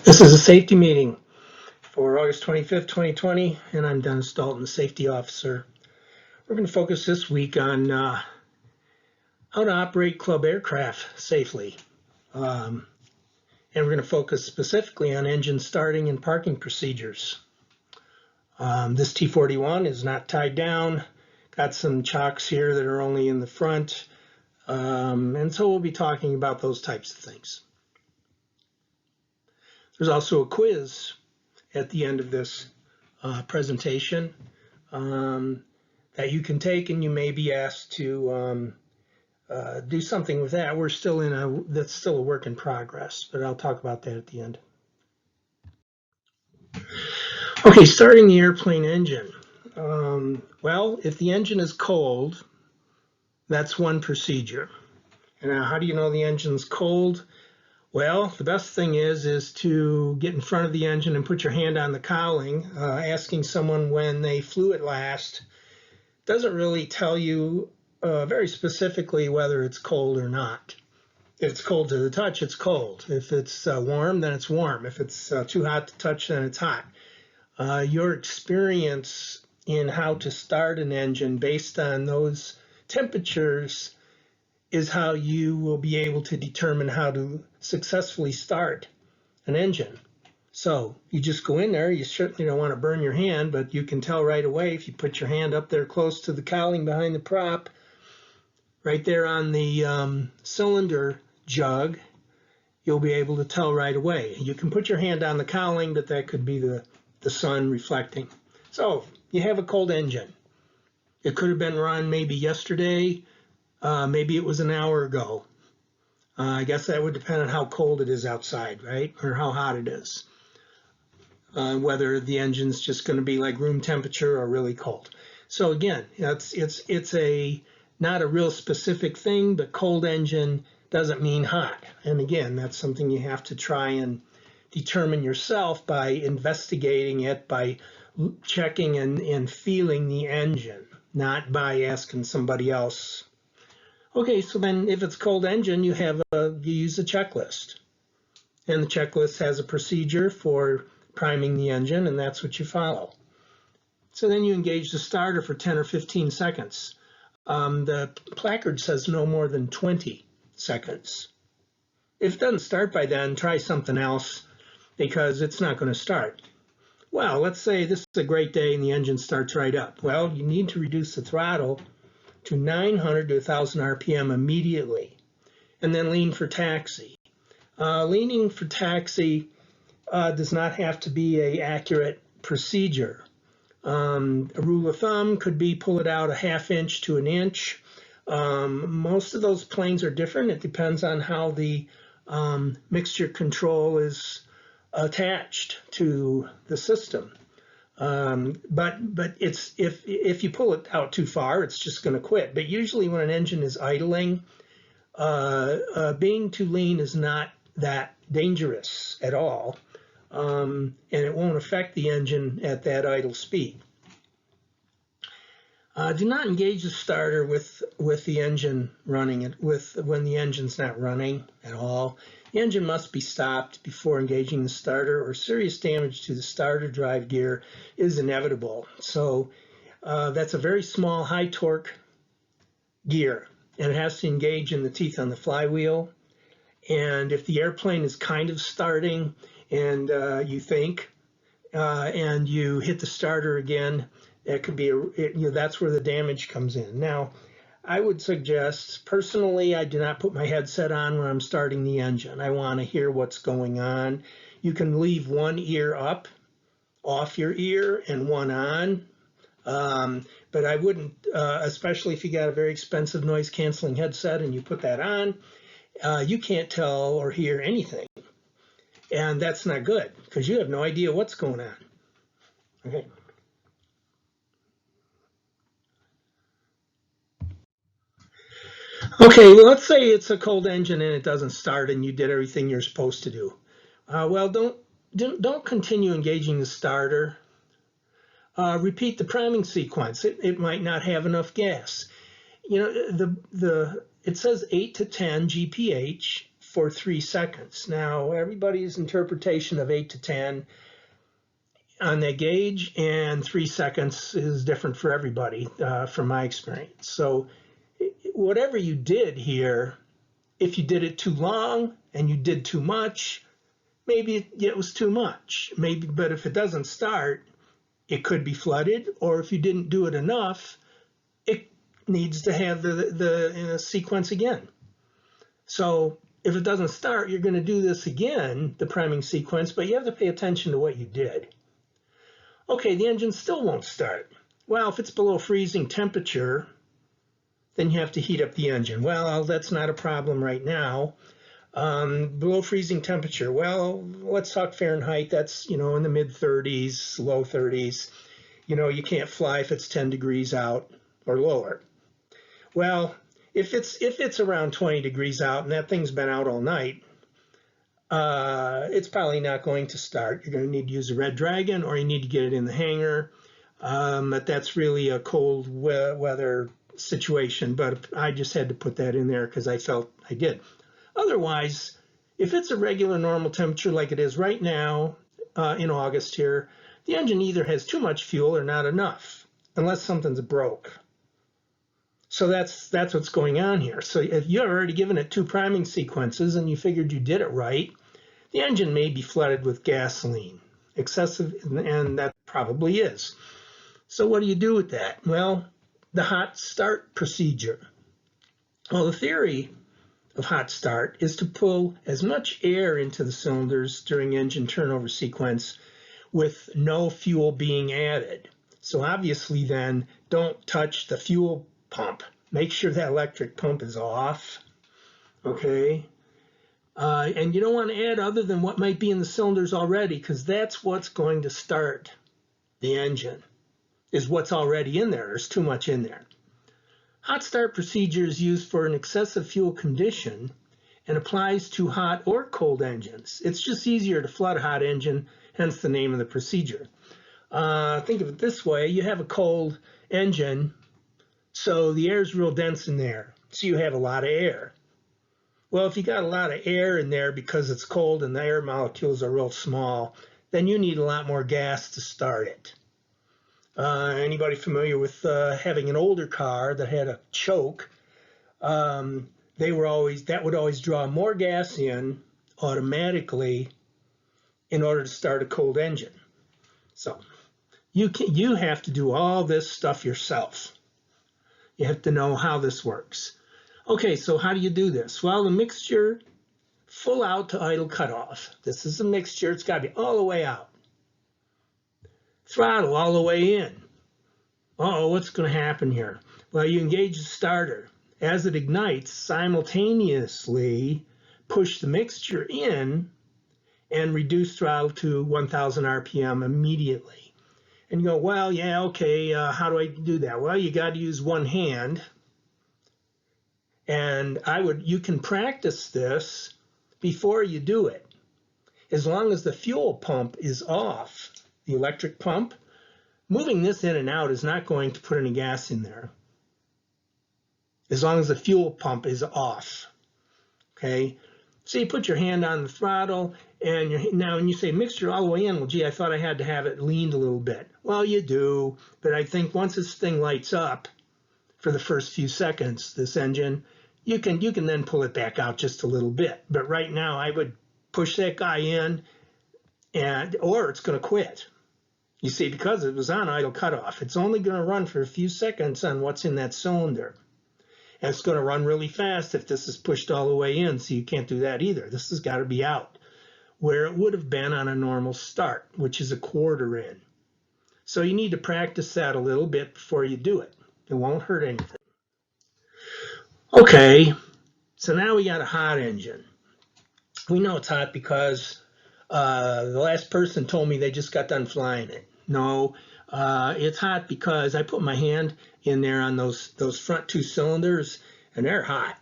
This is a safety meeting for August 25th, 2020, and I'm Dennis Dalton, the safety officer. We're going to focus this week on how to operate club aircraft safely. And we're going to focus specifically on engine starting and parking procedures. This T-41 is not tied down, got some chocks here that are only in the front, and so we'll be talking about those types of things. There's also a quiz at the end of this presentation that you can take, and you may be asked to do something with that. We're still that's still a work in progress, but I'll talk about that at the end. Okay, starting the airplane engine. Well, if the engine is cold, that's one procedure. And now, how do you know the engine's cold? Well, the best thing is to get in front of the engine and put your hand on the cowling. Asking someone when they flew it last doesn't really tell you very specifically whether it's cold or not. If it's cold to the touch, it's cold. If it's warm, then it's warm. If it's too hot to touch, then it's hot. Your experience in how to start an engine based on those temperatures is how you will be able to determine how to successfully start an engine. So you just go in there, you certainly don't want to burn your hand, but you can tell right away if you put your hand up there close to the cowling behind the prop, right there on the cylinder jug, you'll be able to tell right away. You can put your hand on the cowling, but that could be the sun reflecting. So you have a cold engine. It could have been run maybe yesterday, maybe it was an hour ago. I guess that would depend on how cold it is outside, right? Or how hot it is. Whether the engine's just going to be like room temperature or really cold. So again, it's not a real specific thing, but cold engine doesn't mean hot. And again, that's something you have to try and determine yourself by investigating it, by checking and feeling the engine, not by asking somebody else. Okay, so then if it's cold engine, you use a checklist. And the checklist has a procedure for priming the engine, and that's what you follow. So then you engage the starter for 10 or 15 seconds. The placard says no more than 20 seconds. If it doesn't start by then, try something else because it's not going to start. Well, let's say this is a great day and the engine starts right up. Well, you need to reduce the throttle to 900 to 1,000 RPM immediately, and then lean for taxi. Leaning for taxi does not have to be an accurate procedure. A rule of thumb could be pull it out a ½ inch to an inch. Most of those planes are different. It depends on how the mixture control is attached to the system. But it's if you pull it out too far, it's just going to quit. But usually when an engine is idling, being too lean is not that dangerous at all, and it won't affect the engine at that idle speed. Do not engage the starter with the engine running, when the engine's not running at all. The engine must be stopped before engaging the starter, or serious damage to the starter drive gear is inevitable. So that's a very small, high torque gear, and it has to engage in the teeth on the flywheel. And if the airplane is kind of starting and you think, and you hit the starter again, that could be that's where the damage comes in. Now, I would suggest, personally, I do not put my headset on when I'm starting the engine. I want to hear what's going on. You can leave one ear up off your ear and one on, but I wouldn't, especially if you got a very expensive noise canceling headset and you put that on, you can't tell or hear anything. And that's not good because you have no idea what's going on. Okay. Okay, well, let's say it's a cold engine and it doesn't start and you did everything you're supposed to do. Well, don't continue engaging the starter. Repeat the priming sequence. It might not have enough gas. You know, it says 8 to 10 GPH for 3 seconds. Now, everybody's interpretation of 8 to 10 on that gauge and 3 seconds is different for everybody from my experience. So whatever you did here, if you did it too long and you did too much, maybe it was too much. Maybe, but if it doesn't start, it could be flooded, or if you didn't do it enough, it needs to have the sequence again. So if it doesn't start, you're going to do this again, the priming sequence, but you have to pay attention to what you did. Okay, the engine still won't start. Well, if it's below freezing temperature, then you have to heat up the engine. Well, that's not a problem right now. Below freezing temperature, well, let's talk Fahrenheit. That's, in the mid 30s, low 30s. You can't fly if it's 10 degrees out or lower. Well, if it's around 20 degrees out and that thing's been out all night, it's probably not going to start. You're going to need to use a Red Dragon, or you need to get it in the hangar. But that's really a cold weather situation, but I just had to put that in there because I felt I did. Otherwise, if it's a regular normal temperature like it is right now in August here, the engine either has too much fuel or not enough, unless something's broke. So that's what's going on here. So if you've already given it 2 priming sequences and you figured you did it right, the engine may be flooded with gasoline, excessive, and that probably is. So what do you do with that? Well, the hot start procedure. Well, the theory of hot start is to pull as much air into the cylinders during engine turnover sequence with no fuel being added. So obviously then don't touch the fuel pump. Make sure that electric pump is off, okay? And you don't want to add other than what might be in the cylinders already, because that's what's going to start the engine, is what's already in there. There's too much in there. Hot start procedure is used for an excessive fuel condition and applies to hot or cold engines. It's just easier to flood a hot engine, hence the name of the procedure. Think of it this way. You have a cold engine, so the air is real dense in there, so you have a lot of air. Well, if you got a lot of air in there because it's cold and the air molecules are real small, then you need a lot more gas to start it. Anybody familiar with having an older car that had a choke? That would always draw more gas in automatically in order to start a cold engine. So you have to do all this stuff yourself. You have to know how this works. Okay, so how do you do this? Well, the mixture full out to idle cutoff. This is a mixture. It's got to be all the way out. Throttle all the way in. Uh-oh, what's going to happen here? Well, you engage the starter. As it ignites, simultaneously push the mixture in and reduce throttle to 1,000 RPM immediately. And you go, well, yeah, okay, how do I do that? Well, you got to use one hand. And you can practice this before you do it. As long as the fuel pump is off, the electric pump, moving this in and out is not going to put any gas in there. As long as the fuel pump is off, okay? So you put your hand on the throttle, and now when you say mixture all the way in, well, gee, I thought I had to have it leaned a little bit. Well, you do, but I think once this thing lights up for the first few seconds, this engine, you can then pull it back out just a little bit. But right now, I would push that guy in, or it's going to quit. You see, because it was on idle cutoff, it's only going to run for a few seconds on what's in that cylinder. And it's going to run really fast if this is pushed all the way in, so you can't do that either. This has got to be out, where it would have been on a normal start, which is a quarter in. So you need to practice that a little bit before you do it. It won't hurt anything. Okay, so now we got a hot engine. We know it's hot because the last person told me they just got done flying it. No, it's hot because I put my hand in there on those front 2 cylinders and they're hot.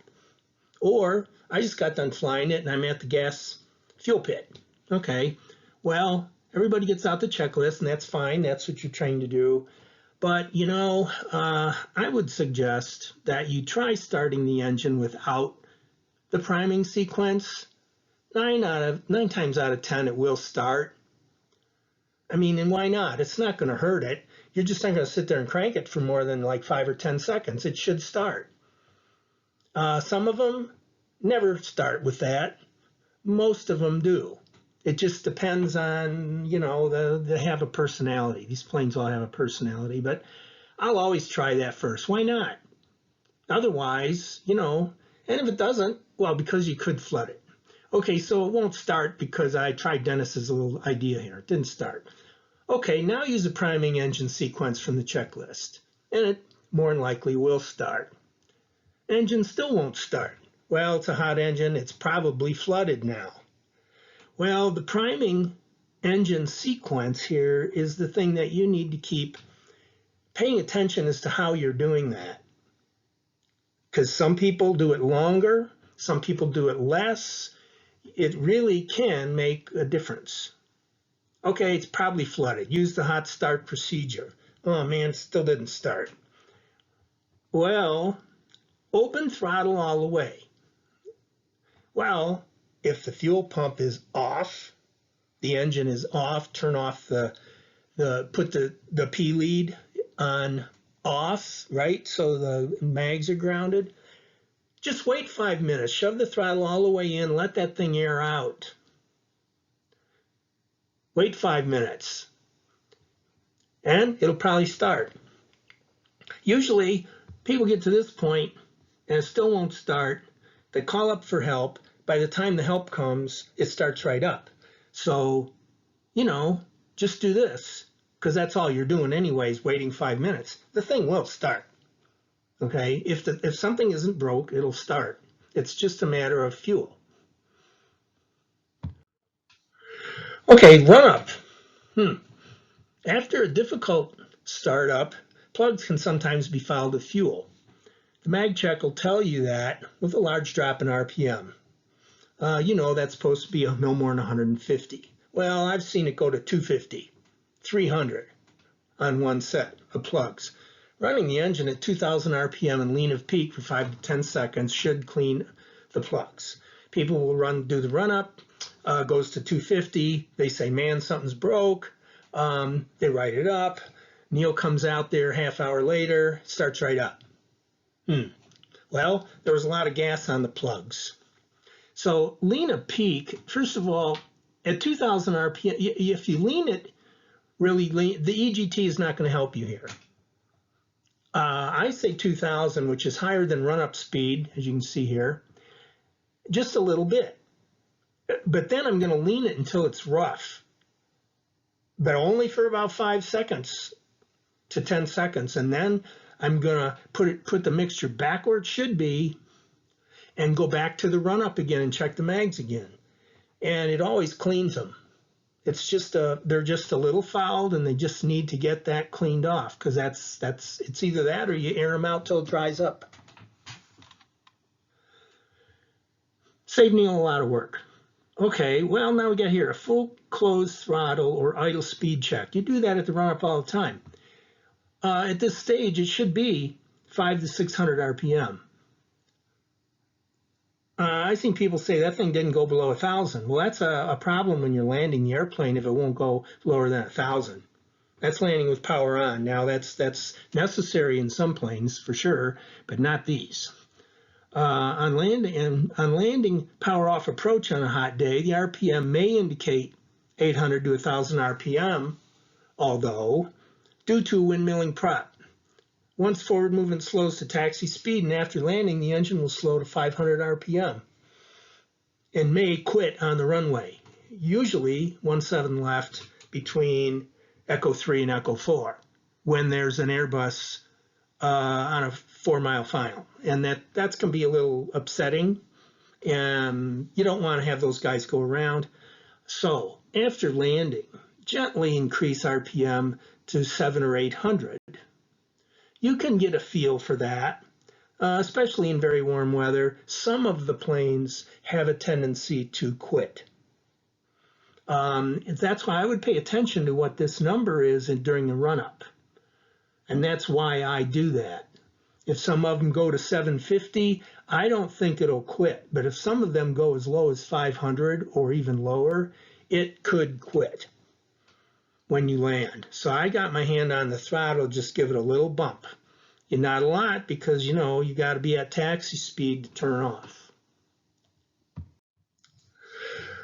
Or I just got done flying it and I'm at the gas fuel pit. Okay, well, everybody gets out the checklist and that's fine. That's what you're trying to do. But, I would suggest that you try starting the engine without the priming sequence, nine times out of 10, it will start. I mean, and why not? It's not going to hurt it. You're just not going to sit there and crank it for more than like 5 or 10 seconds. It should start. Some of them never start with that. Most of them do. It just depends on, you know, they have a personality. These planes all have a personality, but I'll always try that first. Why not? Otherwise, you know, and if it doesn't, well, because you could flood it. Okay, so it won't start because I tried Dennis's little idea here. It didn't start. Okay, now use a priming engine sequence from the checklist, and it more than likely will start. Engine still won't start. Well, it's a hot engine. It's probably flooded now. Well, the priming engine sequence here is the thing that you need to keep paying attention as to how you're doing that. Because some people do it longer, some people do it less. It really can make a difference. Okay, it's probably flooded. Use the hot start procedure. Oh man, still didn't start. Well, open throttle all the way. Well, if the fuel pump is off, the engine is off, turn off put the P lead on off, right? So the mags are grounded. Just wait 5 minutes, shove the throttle all the way in, let that thing air out. Wait 5 minutes, and it'll probably start. Usually, people get to this point and it still won't start. They call up for help. By the time the help comes, it starts right up. So, you know, just do this, because that's all you're doing anyways, waiting 5 minutes. The thing will start. Okay, if something isn't broke, it'll start. It's just a matter of fuel. Okay, run up. After a difficult startup, plugs can sometimes be fouled with fuel. The mag check will tell you that with a large drop in RPM. You know that's supposed to be no more than 150. Well, I've seen it go to 250, 300 on one set of plugs. Running the engine at 2,000 RPM and lean of peak for 5 to 10 seconds should clean the plugs. People will do the run up, goes to 250. They say, man, something's broke. They write it up. Neil comes out there half hour later, starts right up. Well, there was a lot of gas on the plugs. So lean of peak, first of all, at 2,000 RPM, if you lean it really lean, the EGT is not going to help you here. I say 2,000, which is higher than run-up speed, as you can see here, just a little bit. But then I'm going to lean it until it's rough, but only for about 5 seconds to 10 seconds. And then I'm going to put the mixture back where it should be and go back to the run-up again and check the mags again. And it always cleans them. It's just they're just a little fouled, and they just need to get that cleaned off, because it's either that or you air them out till it dries up. Save Neil a lot of work. Okay, well, now we got here a full closed throttle or idle speed check. You do that at the run-up all the time. At this stage, it should be 500 to 600 RPM. I've seen people say that thing didn't go below 1,000. Well, that's a problem when you're landing the airplane if it won't go lower than 1,000. That's landing with power on. Now, that's necessary in some planes for sure, but not these. On landing power off approach on a hot day, the RPM may indicate 800 to 1,000 RPM, although due to windmilling prop. Once forward movement slows to taxi speed, and after landing, the engine will slow to 500 RPM and may quit on the runway. Usually 17 left between Echo 3 and Echo 4 when there's an Airbus on a 4-mile final. And that's going to be a little upsetting, and you don't want to have those guys go around. So after landing, gently increase RPM to 700 or 800. You can get a feel for that, especially in very warm weather. Some of the planes have a tendency to quit. That's why I would pay attention to what this number is during the run-up. And that's why I do that. If some of them go to 750, I don't think it'll quit. But if some of them go as low as 500 or even lower, it could quit when you land. So I got my hand on the throttle, just give it a little bump. Not a lot, because you got to be at taxi speed to turn off.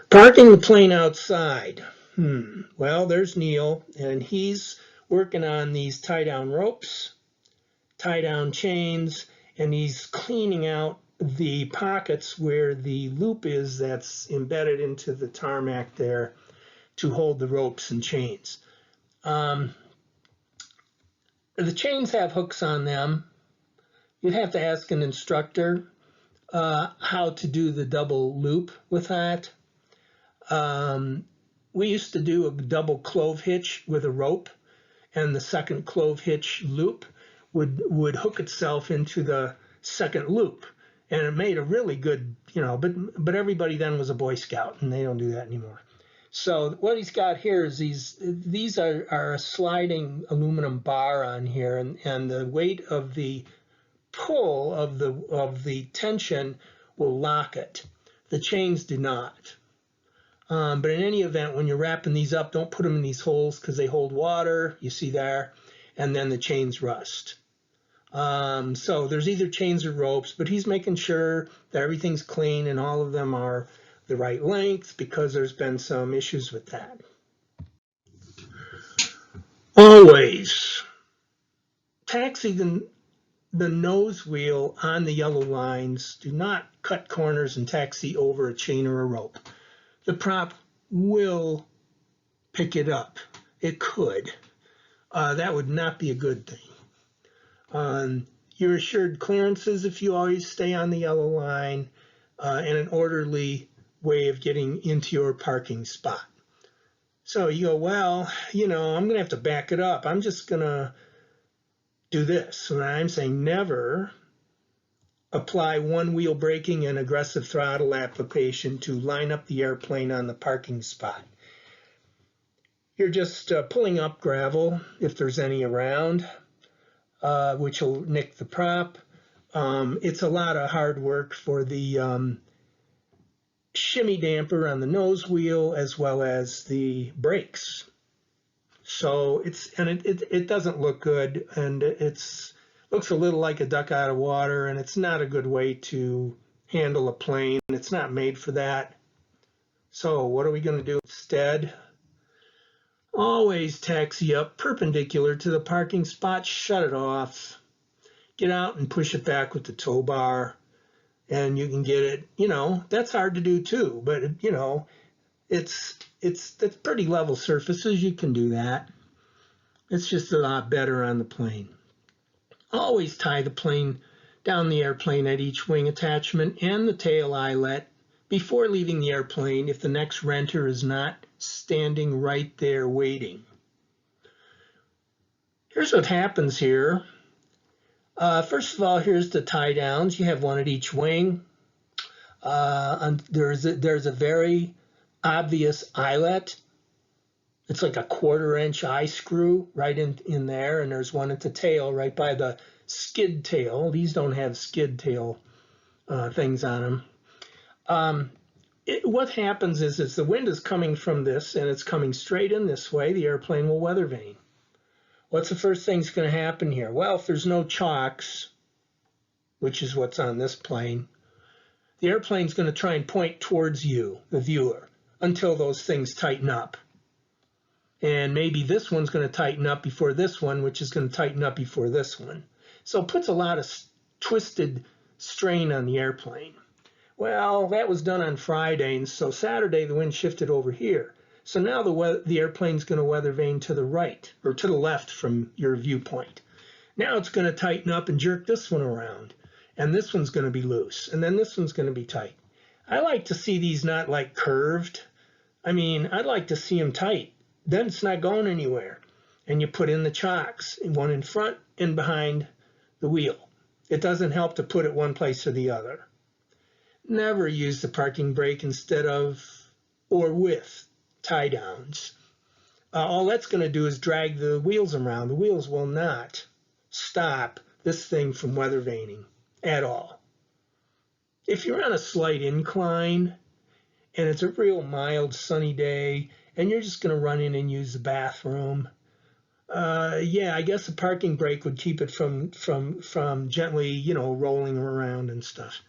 Parking the plane outside. Well, there's Neil, and he's working on these tie-down ropes, tie-down chains, and he's cleaning out the pockets where the loop is that's embedded into the tarmac there to hold the ropes and chains. The chains have hooks on them. You'd have to ask an instructor how to do the double loop with that. We used to do a double clove hitch with a rope, and the second clove hitch loop would hook itself into the second loop, and it made a really good, but everybody then was a Boy Scout, and they don't do that anymore. So what he's got here is these are a sliding aluminum bar on here, and the weight of the pull of the tension will lock it. The chains do not. But in any event, when you're wrapping these up, don't put them in these holes because they hold water, you see there, and then the chains rust. So there's either chains or ropes, but he's making sure that everything's clean and all of them are the right length, because there's been some issues with that. Always taxi the nose wheel on the yellow lines. Do not cut corners and taxi over a chain or a rope. The prop will pick it up. It could. That would not be a good thing. You're assured clearances if you always stay on the yellow line, and an orderly way of getting into your parking spot. So you go, well, I'm going to have to back it up. I'm just going to do this. And I'm saying never apply one wheel braking and aggressive throttle application to line up the airplane on the parking spot. You're just pulling up gravel if there's any around, which will nick the prop. It's a lot of hard work for the shimmy damper on the nose wheel as well as the brakes. So it doesn't look good, and looks a little like a duck out of water, and it's not a good way to handle a plane. It's not made for that. So what are we going to do instead? Always taxi up perpendicular to the parking spot, shut it off, get out and push it back with the tow bar, and you can get it. That's hard to do too, but it's pretty level surfaces. You can do that. It's just a lot better on the plane. Always tie the plane down the airplane at each wing attachment and the tail eyelet before leaving the airplane if the next renter is not standing right there waiting. Here's what happens here. First of all, here's the tie downs. You have one at each wing. There's a very obvious eyelet. It's like a 1/4 inch eye screw right in there, and there's one at the tail right by the skid tail. These don't have skid tail things on them. What happens is the wind is coming from this and it's coming straight in this way, the airplane will weather vane. What's the first thing that's going to happen here? Well, if there's no chocks, which is what's on this plane, the airplane's going to try and point towards you, the viewer, until those things tighten up. And maybe this one's going to tighten up before this one, which is going to tighten up before this one. So it puts a lot of twisted strain on the airplane. Well, that was done on Friday, and so Saturday the wind shifted over here. So now the airplane's going to weather vane to the right, or to the left from your viewpoint. Now it's going to tighten up and jerk this one around, and this one's going to be loose, and then this one's going to be tight. I like to see these not like curved. I'd like to see them tight. Then it's not going anywhere. And you put in the chocks, one in front and behind the wheel. It doesn't help to put it one place or the other. Never use the parking brake instead of or with tie downs. All that's going to do is drag the wheels around. The wheels will not stop this thing from weather vaning at all. If you're on a slight incline and it's a real mild sunny day and you're just going to run in and use the bathroom, yeah, I guess a parking brake would keep it from gently, you know, rolling around and stuff.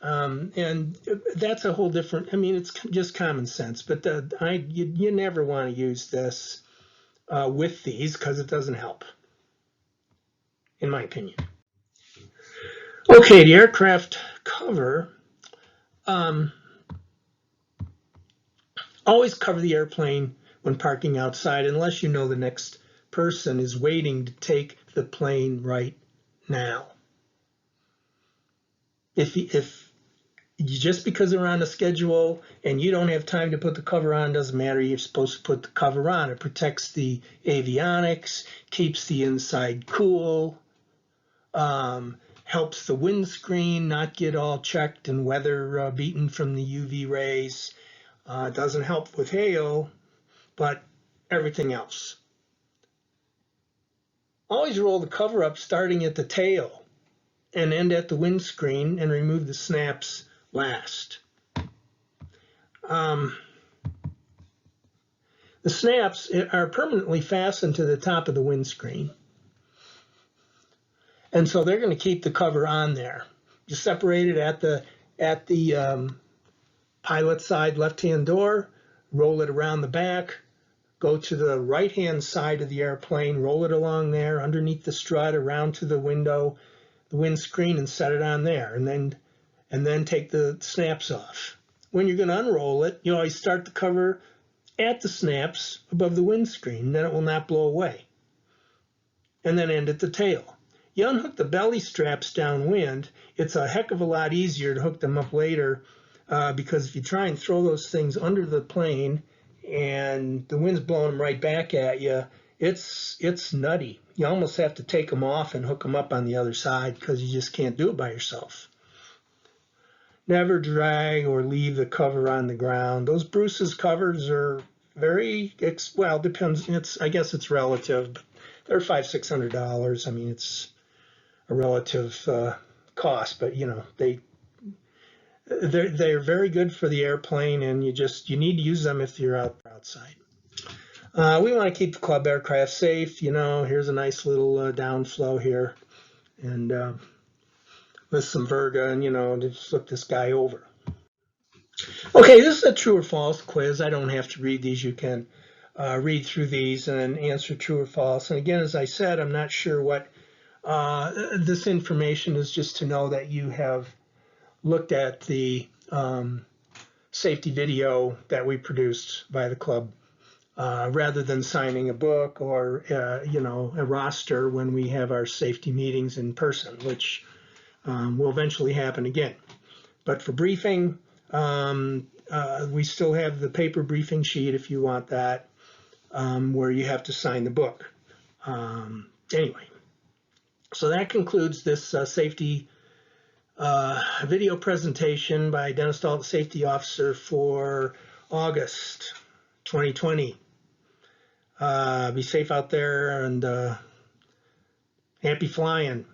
And that's a whole different, I mean, it's just common sense, but you never want to use this with these because it doesn't help, in my opinion. Okay, the aircraft cover. Always cover the airplane when parking outside unless you know the next person is waiting to take the plane right now. If just because they're on a schedule and you don't have time to put the cover on, doesn't matter. You're supposed to put the cover on. It protects the avionics, keeps the inside cool, helps the windscreen not get all checked and weather beaten from the UV rays. It doesn't help with hail, but everything else. Always roll the cover up starting at the tail and end at the windscreen and remove the snaps last. The snaps are permanently fastened to the top of the windscreen. And so they're going to keep the cover on there. You separate it at the pilot side left-hand door, roll it around the back, go to the right-hand side of the airplane, roll it along there underneath the strut around to the window, the windscreen, and set it on there, and then take the snaps off. When you're going to unroll it, you always start the cover at the snaps above the windscreen, then it will not blow away. And then end at the tail. You unhook the belly straps downwind. It's a heck of a lot easier to hook them up later because if you try and throw those things under the plane and the wind's blowing them right back at you, it's nutty. You almost have to take them off and hook them up on the other side because you just can't do it by yourself. Never drag or leave the cover on the ground. Those Bruce's covers are very, well, depends. I guess it's relative. But they're $500–600. I mean, it's a relative cost, but you know they're very good for the airplane, and you need to use them if you're outside. We want to keep the club aircraft safe. You know, here's a nice little downflow here, and with some verga, and you know, just flip this guy over. Okay, this is a true or false quiz. I don't have to read these. You can read through these and answer true or false. And again, as I said, I'm not sure what this information is, just to know that you have looked at the safety video that we produced by the club, rather than signing a book or you know, a roster when we have our safety meetings in person, which will eventually happen again. But for briefing, we still have the paper briefing sheet if you want that, where you have to sign the book. Anyway, so that concludes this safety video presentation by Dennis Dalton, Safety Officer for August 2020. Be safe out there and happy flying.